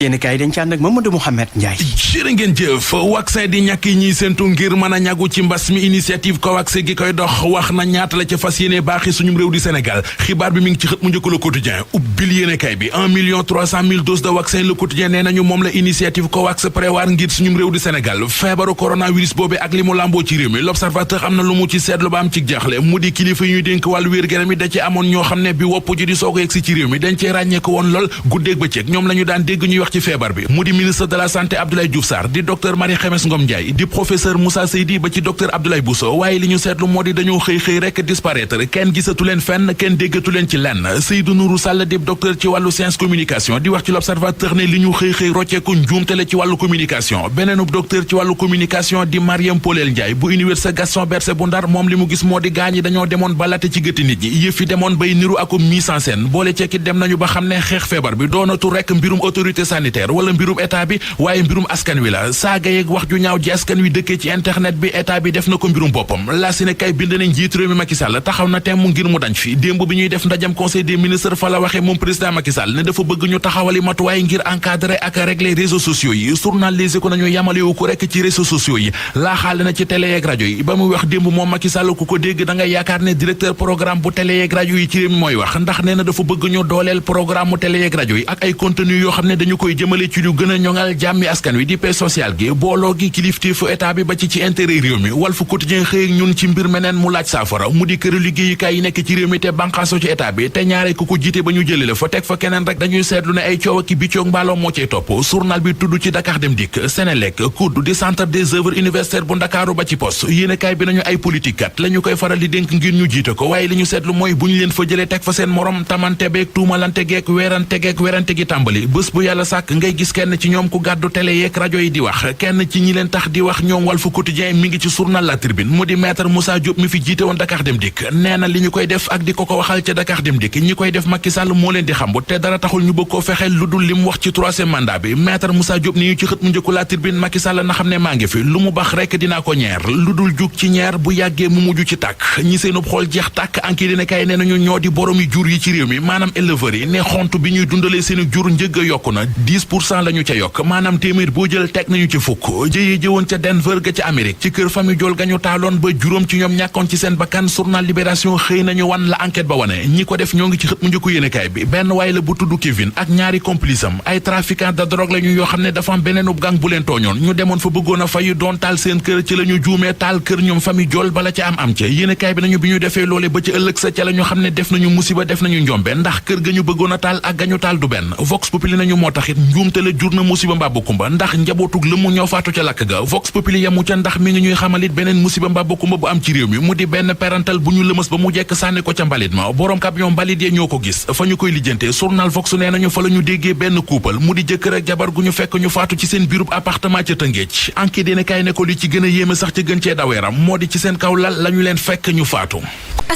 yéen kaay dañ ci ànd ak Mamadou Mouhamed Ndiaye. jërë ngeen jëf vaccin di ñàkk yi ñuy séntu ngir mën a ñàggu ci mbas mi initiative COVAX gi koy dox wax na ñaata la ca fas yéene baaxi suñum réew di Sénégal xibaar bi mi ngi ci xët mu njëkk Le Quotidien ubbil yéene kaay bi 1,3 million doses de vaccin Le Quotidien nee nañu moom la initiative COVAX prévoir ngir suñum réew di Sénégal feebaru coronavirus boobee ak li mu làmboo ci réew mi L'Observateur am na lu mu ci seetlu ba am ci jaaxle mu di kilifa yi ñuy dénk wàllu wér-gu-yaram yi da ci amoon ñoo xam ne bi wopp ji di soog a yegsi ci réew mi dañ cee ràññee ko woon lool guddeeg bëccëg ñoom la ñu daan dégg ñuy wax ci feebar bi mu di ministre de la santé Abdoulaye Diouf Sarr di docteur Marie Khemesse Ngom Ndiaye di professeur Moussa Seydi ba ci docteur Abdoulaye Bousso waaye li ñu seetlu moo di dañoo xëy rek disparaître kenn gisatu leen fenn kenn déggatu leen ci lenn Seydou Nourou Sall di docteur ci wàllu science communication di wax ci L'Observateur ne li ñu xëy rocceeku njuumtale ci wàllu communication beneenub docteur ci wàllu communication di Mariam Polel Ndiaye bu université Gaston Berger bu Ndar moom li mu gis moo di gaañi dañoo demoon ba latte ci gëtti nit ñi yëf yi demoon bay niru akum mise en scène boole ceekit dem nañu ba xam ne xeex feebar bi doonatu rek mbirum autorité sanitaire wala mbirum état bi waaye mbirum askan wi la saaga yeeg wax ju ñaaw ji askan wi dëkkee ci internet bi état bi def na ko mbirum boppam la si ne kay bind nañ njiit réew mi Macky Sall taxaw na temm ngir mu dañ fi démb bi ñuy def ndajam conseil des ministres fa la waxee moom président Macky Sall ne dafa bëgg ñu taxawali matuwaay ngir encadrer ak régler réseaux sociaux yi journal Les Échos nañu yamalewu ko rek ci réseaux sociaux yi laa xaale na ci télé yeeg rajo yi ba muy wax démb moom Macky Sall ku ko dégg da ngay yaakaar ne directeur programme bu télé yeeg rajo yi ci réew mi mooy wax ndax nee na dafa bëgg ñu dooleel programme mu télé yeeg rajo yi ak ay contenu yoo xam ne dañu koy jëmale ci lu gën a ñoŋal jàmmi askan wi di paix sociale gi booloo gi kilifteefu état bi ba ci intérêt réew mi Walf Quotidien xëy ñun ci mbir meneen mu laaj saafara mu di këru liggéeyukaay yi nekk ci réew mi te banqaaso ci état bi te ñaare ku ko jiite ba ñu jëlee la fa teg fa keneen rek dañuy seetlu ne ay coow ak biccoog mbaaloo moo cay topp journal bi tudd ci Dakar Dem Dikk Senelec COUD di centre des œuvres universitaires bu Ndakaaru ba ci poste yéenekaay bi nañu ay politique kat la ñu koy faral di dénk ngir ñu jiite ko waaye li ñu seetlu mooy bu ñu leen fa jëlee teg fa seen morom tamante beeg tuumalante geek werante gi tàmbali bés bu yàlla sàkk ngay gis kenn ci ñoom ku gàddu télé yeeg rajo yi di wax kenn ci ñi leen tax di wax ñoom Walf Quotidien mi ngi ci journal La Tribune mu di maître Moussa Diop mi fi jiite woon Dakar Dem Dikk nee na li ñu koy def ak di ko waxal ca Dakar Dem Dikk ñi koy def Macky Sall moo leen di xambu te dara taxul ñu bëgg koo fexeel lu dul li mu wax ci troisième mandat bi maître Moussa Diop ni ñu ci xët mu njëkku La Tribune Macky Sall na xam ne maa ngi fi lu mu bax rek dinaa ko ñeer lu dul jug ci ñeer bu yàggee mu mujj ci tàkk ñi seenub xool jeex tàkk anki dina kay nee nañu ñoo di boromi jur yi ci réew mi maanaam éleveurs yi ne xont bi ñuy dundalee seeni jur njëgg a yokku na 10% la ñu ca yokk maanaam téeméer boo jël teg nañu ci fukk jëyee jëwoon ca Denver ga ca Amérique ci kër famille Jool ga ñu taaloon ba juróom ci ñoom ñàkkoon ci seen bakkan journal Libération xëy nañu wan la enquête ba wane ñi ko def ñoo ngi ci xët mu njëkku yéenekaay bi benn waaye la bu tudd Kevin ak ñaari complice am ay trafiquant de drogue la ñu yoo xam ne dafa am beneenub gang bu leen tooñoon ñu demoon fa bëggoon a fayu doon taal seen kër ci la ñu juumee taal kër ñoom famille Jool bala ca am ca yéenekaay bi nañu bi ñu defee loole ba ci ëllëg sa ca la ñu xam ne def nañu musiba def nañu njombe ndax kër ga ñu bëggoon a taal ak ga ñu taal du benn Vox Populi nañu moo taxit njuumte la jur na musiba mbaa kumba ndax njabootug lëmu ñoo faatu ca lakk ga Vox Populi yamu ca ndax mi ngi ñuy xamalit beneen musiba mbaa kumba bu am ci réew mi mu di benn parental bu ñu lëmës ba mu jekk sànni ko ca mbalit ma borom camion mbalit yee ñoo ko gis fa ñu koy lijjante journal Vox nee nañu fa la ñu déggee benn couple mu di jëkkër ak jabar gu ñu fekk ñu faatu ci seen biirub appartement ca Tëngéej enquête dina kay ne ko li ci gën a yéeme sax ca gën cee daweeram moo di ci seen kaw lal la ñu leen fekk ñu faatu.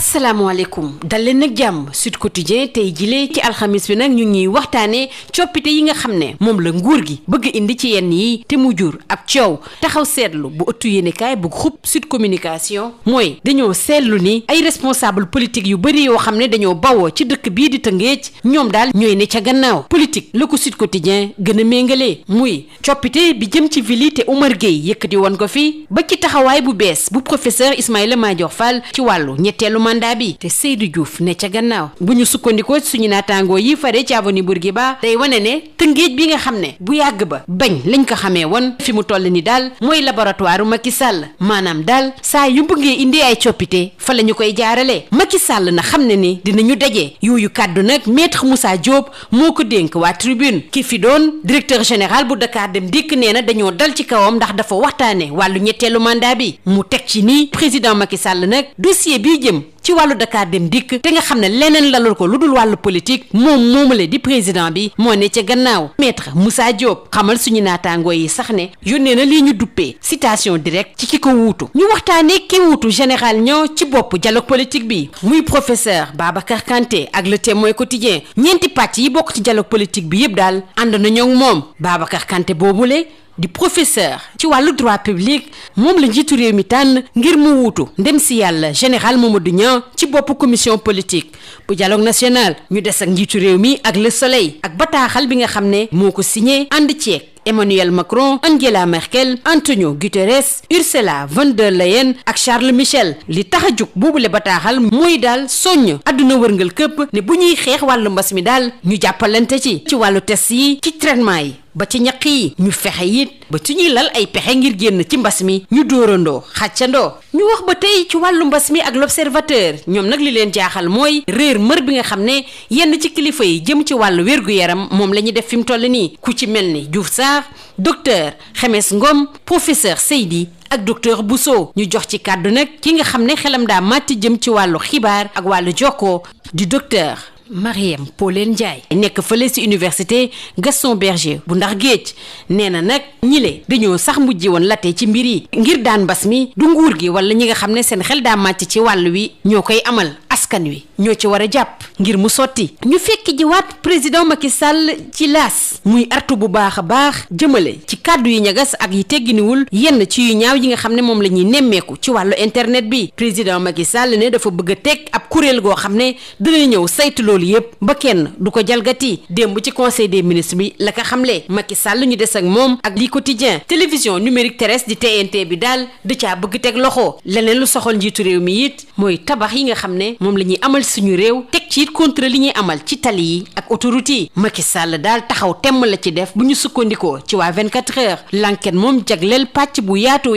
asalaamaaleykum dal leen nag jàmm Sud Quotidien tey jilee ci alxamis bi nag ñu ñuy waxtaanee coppite yi nga xam ne moom la nguur gi bëgg indi ci yenn yi te mu jur ab coow taxaw seetlu bu ëttu yéenekaay bu groupe Sud Communication mooy dañoo seetlu ni ay responsable politique yu bëri yoo xam ne dañoo bawoo ci dëkk bii di Tëngéej ñoom daal ñooy ne ca gannaaw politique la ko Sud Quotidien gën a méngalee muy coppite bi jëm ci ville te Oumar Gueye yëkkati woon ko fi ba ci taxawaay bu bees bu professeur Ismaïla Madior Fall ci wàllu ñetteelu mandat bi te Seydou Diouf ne ca gannaaw bu ñu sukkandikoo suñu naataangoo yi fare ci avenue Bourguiba day wane ne Tëngéej bi nga xam ne bu yàgg ba bañ lañ ko xamee woon fi mu toll ni daal mooy laboratoire Macky Sall maanaam daal saa yu bëggee indi ay coppite fa la ñu koy jaarale Macky Sall na xam ne ni dinañu daje yooyu kàddu nag maître Moussa Diop moo ko dénk waa Tribune ki fi doon directeur général bu Dakar Dem Dikk nee na dañoo dal ci kawam ndax dafa waxtaane wàllu ñetteelu mandat bi mu teg ci ni président Macky Sall nag dossier bii jëm ci wàllu Dakar Dem Dikk te nga xam ne leneen lalul ko lu dul wàllu politique moomale di président bi moo ne ca gannaaw maître Moussa Diop xamal suñu naataangoo yi sax ne yónnee na lii ñu duppee citation directe ci ki ko wuutu ñu waxtaanee ki wuutu général ñoo ci bopp dialogue politique bi muy professeur Babacar Kanté ak le Témoin quotidien ñeenti pàcc yi bokk ci dialogue politique bi yëpp daal ànd nañoo moom Babacar Kanté boobule di professeur ci wàllu droit public moom la njiitu réew mi tànn ngir mu wuutu ndem si yàlla général Mamadou Niang ci bopp commission politique bu dialogue national. ñu des ak njiitu réew mi ak Le Soleil ak bataaxal bi nga xam ne moo ko signé ànd ceeg Emmanuel Macron, Angela Merkel, Antonio Guterres, Ursula von der Leyen ak Charles Michel. li tax a jug boobule bataaxal mooy daal soññ àdduna wërngal këpp ne bu ñuy xeex wàllu mbas mi daal ñu jàppalante ci wàllu test yi ci traitement yi ba ci ñaq yi ñu fexe it ba ci ñuy lal ay pexe ngir génn ci mbas mi ñu dóorandoo xàccandoo. ñu wax ba tey ci wàllu mbas mi ak l'observateur ñoom nag li leen jaaxal mooy réer mër bi nga xam ne yenn ci kilifa yi jëm ci wàllu wér-gu-yaram moom la ñuy def fi mu toll nii ku ci mel ni Diouf Sarr docteur Xemes Ngom professeur Seydi ak docteur Bousso. ñu jox ci kàddu nag ki nga xam ne xelam daa màcc jëm ci wàllu xibaar ak wàllu jokkoo di docteur Marième Pauline Ndiaye nekk fële ci université Gaston Berger bu Ndar Géej. nee na nag ñile dañoo sax mujj woon late ci mbir yi ngir daan mbas mi du nguur gi wala ñi nga xam ne seen xel daa màcc ci wàll wi ñoo koy amal askan wi ñoo ci war a jàpp ngir mu sotti. ñu fekk ji waat président Macky Sall ci laas muy artu bu baax a baax jëmale ci kàddu yi ñagas ak yi tegginiwul yenn ci yu ñaaw yi nga xam ne moom la ñuy nemmeeku ci wàllu internet bi. président Macky Sall ne dafa bëgg a teg ab kuréel goo xam ne dina ñëw saytu loolu yépp ba kenn du ko jalgati. démb ci conseil des ministres bi la ko xamle. Macky Sall ñu des ak moom ak li quotidien télévision numérique terrestre di TNT bi daal da caa bëgg teg loxo. leneen lu soxal njiitu réew mi it mooy tabax yi nga xam ne moom la ñuy amal suñu réew teg ci it contrôle li ñuy amal ci tali yi ak autoroute yi. Macky Sall daal taxaw temm la ci def bu ñu sukkandikoo ci waa 24 heures. l'enquête moom jagleel pàcc bu yaatu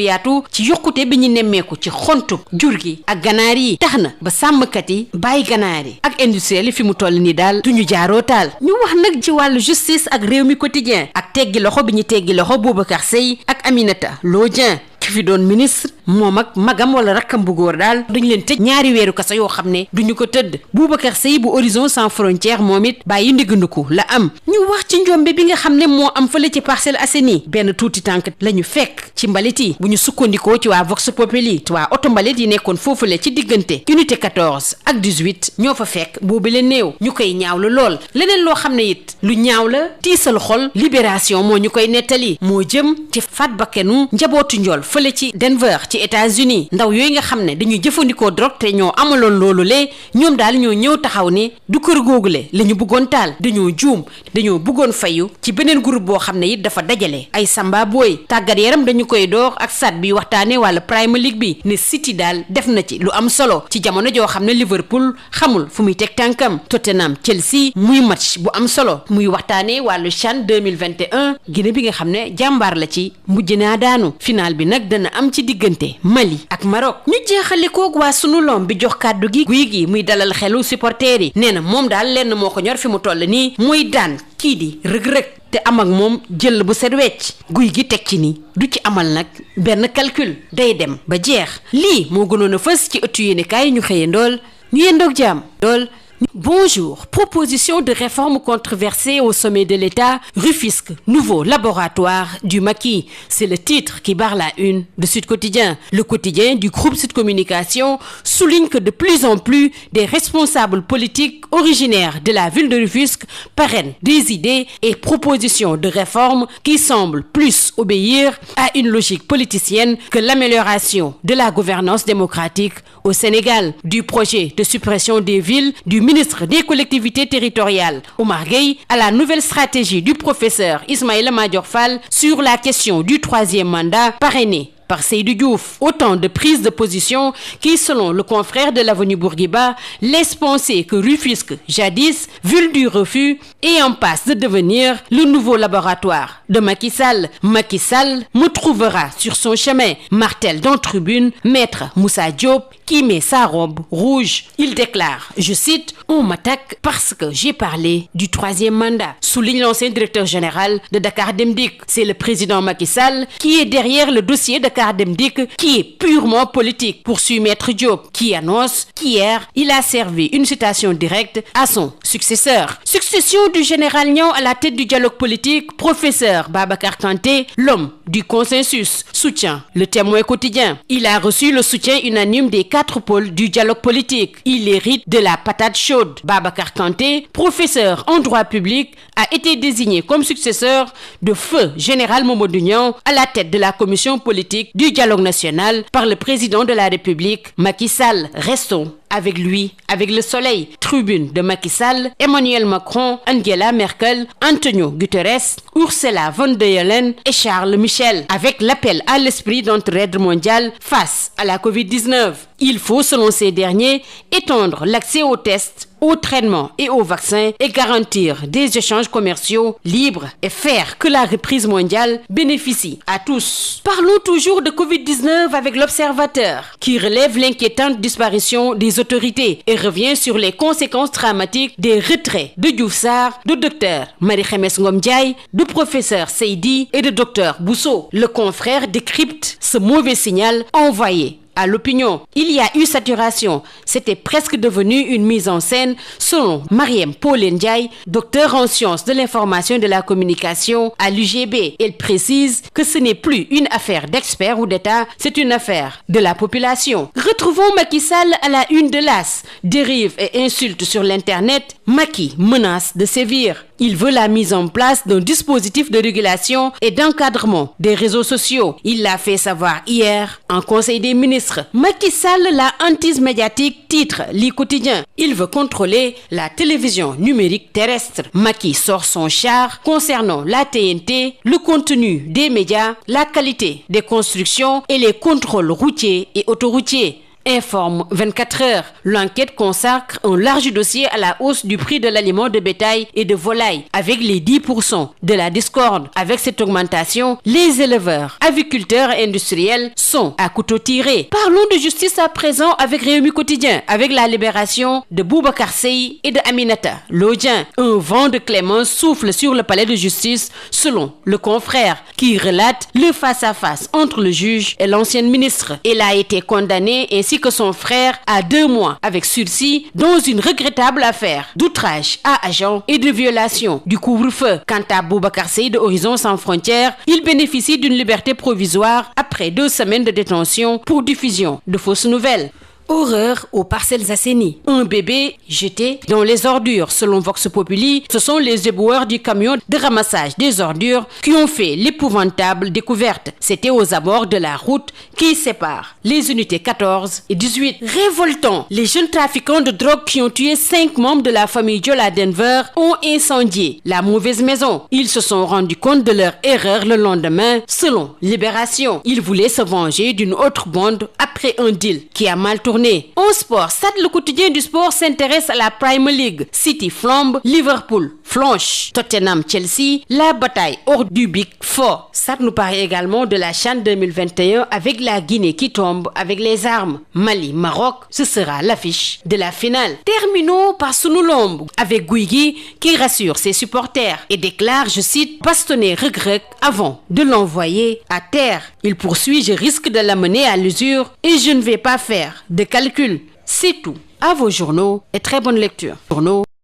ci yokkute bi ñu nemmeeku ci xontu jur gi ak ganaar yi tax na ba sàmmkat yi bàyyi ganaar yi ak industriel yi fi mu toll nii daal duñu jaaroo taal. ñu wax nag ci wàllu justice ak réew mi quotidien ak teggi loxo bi ñu teggi loxo Boubacar Seye ak Aminata Lô Dieng ki fi doon ministre moom ak magam wala rakkam bu góor daal dañ leen tëj ñaari weeru kaso yoo xam ne duñu ko tëdd. Boubacar Seye bu Horizon sans frontières moom it bàyyi ndiggandiku la am. ñu wax ci njombe bi nga xam ne moo am fële ci Parcelles Assainies benn tuuti tànk la ñu fekk ci mbalit yi bu ñu sukkandikoo ci waa Vox Populi waa oto mbalit yi nekkoon foofule ci diggante unité 14 ak 18 ñoo fa fekk boobu la néew ñu koy ñaawlu lool. leneen loo xam ne it lu ñaaw la tiisal xol Libération moo ñu koy nettali moo jëm ci faat bakkenu njabootu njool fële ci Denver ci États-Unis ndaw yooyu nga xam ne dañuy jëfandikoo drogue te ñoo amaloon loolu le ñoom daal ñoo ñëw taxaw ni du kër googule la ñu bëggoon taal dañoo juum dañoo bëggoon fayu ci beneen groupe boo xam ne it dafa dajale ay samba booy tàggat yaram dañu koy door ak sat bi waxtaane wala Premier League bi ne City daal def na ci lu am solo ci jamono joo xam ne Liverpool xamul fu muy teg tànkam. Tottenham Chelsea muy match bu am solo muy waxtaane wàllu CHAN 2021 Guinée bi nga xam ne jàmbaar la ci mujj naa daanu final bi nag dana am ci diggante Mali ak Maroc. ñu jeexale koog waa sunu lom bi jox kàddu gi guy gi muy dalal xelu supporters yi nee na moom daal lenn moo ko ñor fi mu toll nii muy daan kii di rëg-rëg te am ak moom jël bu set wecc guy gi teg ci ni du ci amal nag benn calcul day dem ba jeex. lii moo gënoon a fës ci ëttu yéenekaay ñu xëyee ndool ñu yendoog jàmm dool. Bonjour. Proposition de réforme controversée au sommet de l'État. Rufisque, nouveau laboratoire du Macky. C'est le titre qui barre la une de Sud Quotidien. Le quotidien du groupe Sud Communication souligne que de plus en plus des responsables politiques originaires de la ville de Rufisque parrainent des idées et propositions de réforme qui semblent plus obéir à une logique politicienne que l'amélioration de la gouvernance démocratique au Sénégal. Du projet de suppression des villes du ministre des collectivités territoriales Oumar Gueye à la nouvelle stratégie du professeur Ismaïla Madior Fall sur la question du troisième mandat parrainé par Seydou Diouf. Autant de prises de position qui, selon le confrère de l'Avenue Bourguiba, laissent penser que Rufisque, jadis ville du refus, est en passe de devenir le nouveau laboratoire de Macky Sall. Macky Sall me trouvera sur son chemin, martèle dans Tribune Maître Moussa Diop qui met sa robe rouge. Il déclare, je cite, on m'attaque parce que j'ai parlé du troisième mandat, souligne l'ancien directeur général de Dakar Dem Dikk. C'est le président Macky Sall qui est derrière le dossier Dakar Dem Dikk qui est purement politique, poursuit Maître Diop, qui annonce qu'hier, il a servi une citation directe à son successeur. Succession du général Niang à la tête du dialogue politique, professeur Babacar Kanté, l'homme du consensus, soutient le Témoin quotidien. Il a reçu le soutien unanime des quatre pôles du dialogue politique. Il hérite de la patate chaude. Babacar Kanté, professeur en droit public, a été désigné comme successeur de feu général Mamadou Niang à la tête de la commission politique du dialogue national par le président de la République, Macky Sall. Restons avec lui, avec le soleil. Tribune de Macky Sall, Emmanuel Macron, Angela Merkel, Antonio Guterres, Ursula von der Leyen et Charles Michel, avec l'appel à l'esprit d'entraide mondiale face à la Covid-19. Il faut, selon ces derniers, étendre l'accès aux tests, aux traitements et aux vaccins et garantir des échanges commerciaux libres et faire que la reprise mondiale bénéficie à tous. Parlons toujours de Covid-19 avec l'Observateur, qui relève l'inquiétante disparition des autorités et revient sur les conséquences dramatiques des retraits de Diouf Sarr, de Dr Marie-Khemesse Ngom Ndiaye, de professeur Seydi et de Dr Bousso. Le confrère décrypte ce mauvais signal envoyé à l'opinion. Il y a eu saturation. C'était presque devenu une mise en scène, selon Mariem Pauline Ndiaye, docteur en sciences de l'information et de la communication à l'UGB. Elle précise que ce n'est plus une affaire d'experts ou d'État, c'est une affaire de la population. Retrouvons Macky Sall à la une de l'As. Dérives et insultes sur l'Internet. Macky menace de sévir. Il veut la mise en place d'un dispositif de régulation et d'encadrement des réseaux sociaux. Il l'a fait savoir hier en Conseil des ministres. Macky Sall, la hantise médiatique, titre Le Quotidien. Il veut contrôler la télévision numérique terrestre. Macky sort son char concernant la TNT, le contenu des médias, la qualité des constructions et les contrôles routiers et autoroutiers. Informe 24 heures. L'enquête consacre un large dossier à la hausse du prix de l'aliment de bétail et de volaille, avec les 10% de la discorde. Avec cette augmentation, les éleveurs, aviculteurs et industriels sont à couteau tiré. Parlons de justice à présent avec Rewmi Quotidien, avec la libération de Boubacar Seye et de Aminata Lodjen. Un vent de clémence souffle sur le palais de justice, selon le confrère, qui relate le face-à-face entre le juge et l'ancienne ministre. Elle a été condamnée ainsi que son frère à 2 mois avec sursis dans une regrettable affaire d'outrage à agent et de violation du couvre-feu. Quant à Boubacar Seye de Horizon Sans Frontières, il bénéficie d'une liberté provisoire après 2 semaines de détention pour diffusion de fausses nouvelles. Horreur aux Parcelles Assainies. Un bébé jeté dans les ordures. Selon Vox Populi, ce sont les éboueurs du camion de ramassage des ordures qui ont fait l'épouvantable découverte. C'était aux abords de la route qui sépare les unités 14 et 18. Révoltant, les jeunes trafiquants de drogue qui ont tué 5 membres de la famille Joel à Denver ont incendié la mauvaise maison. Ils se sont rendus compte de leur erreur le lendemain, selon Libération. Ils voulaient se venger d'une autre bande après un deal qui a mal tourné. En sport, Stade le quotidien du sport s'intéresse à la Premier League. City flambe, Liverpool flanche, Tottenham Chelsea, la bataille hors du Big Four. Stade nous parle également de la CHAN 2021 avec la Guinée qui tombe avec les armes. Mali, Maroc, ce sera l'affiche de la finale. Terminons par Sunu Lamb avec Guigui qui rassure ses supporters et déclare, je cite, bastonner Reug avant de l'envoyer à terre. Il poursuit, je risque de l'amener à l'usure et je ne vais pas faire de calcul. C'est tout. À vos journaux et très bonne lecture. Journaux.